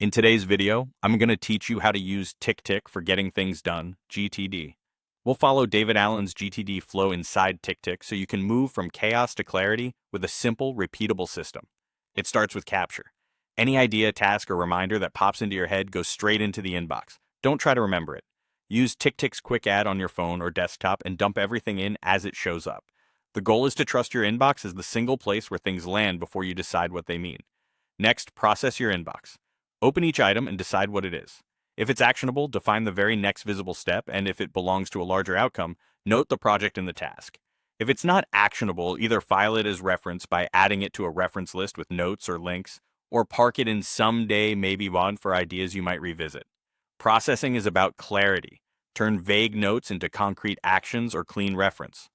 In today's video, I'm going to teach you how to use Tick for getting things done, GTD. We'll follow David Allen's GTD flow inside Tick so you can move from chaos to clarity with a simple, repeatable system. It starts with capture. Any idea, task, or reminder that pops into your head goes straight into the inbox. Don't try to remember it. Use Tick's quick add on your phone or desktop and dump everything in as it shows up. The goal is to trust your inbox as the single place where things land before you decide what they mean. Next, process your inbox. Open each item and decide what it is. If it's actionable, define the very next visible step, and if it belongs to a larger outcome, note the project in the task. If it's not actionable, either file it as reference by adding it to a reference list with notes or links, or park it in someday maybe one for ideas you might revisit. Processing is about clarity. Turn vague notes into concrete actions or clean reference.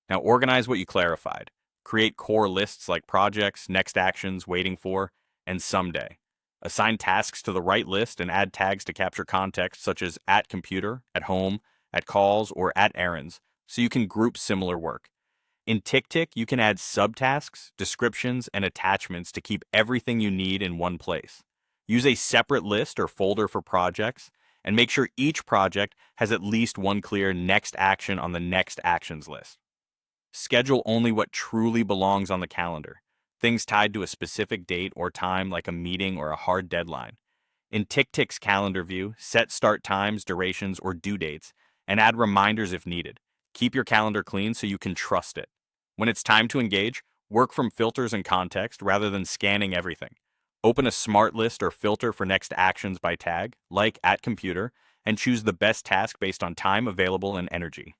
Now organize what you clarified. Create core lists like projects, next actions, waiting for, and someday. Assign tasks to the right list and add tags to capture context such as at computer, at home, at calls, or at errands, so you can group similar work. In Tick, you can add subtasks, descriptions, and attachments to keep everything you need in one place. Use a separate list or folder for projects, and make sure each project has at least one clear next action on the next actions list. Schedule only what truly belongs on the calendar. Things tied to a specific date or time like a meeting or a hard deadline. In Tick's calendar view, set start times, durations, or due dates, and add reminders if needed. Keep your calendar clean so you can trust it. When it's time to engage, work from filters and context rather than scanning everything. Open a smart list or filter for next actions by tag, like at computer, and choose the best task based on time available and energy.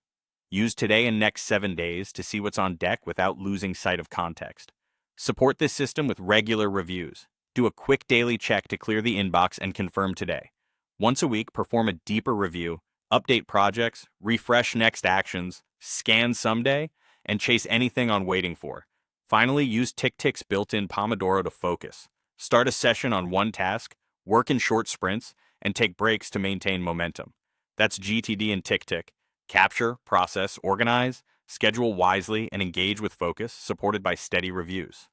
Use today and next 7 days to see what's on deck without losing sight of context. Support this system with regular reviews. Do a quick daily check to clear the inbox and confirm today. Once a week, perform a deeper review, update projects, refresh next actions, scan someday, and chase anything on waiting for. Finally, use Tick's built-in Pomodoro to focus. Start a session on one task, work in short sprints, and take breaks to maintain momentum. That's GTD and Tick. Capture, process, organize, schedule wisely, and engage with focus, supported by steady reviews.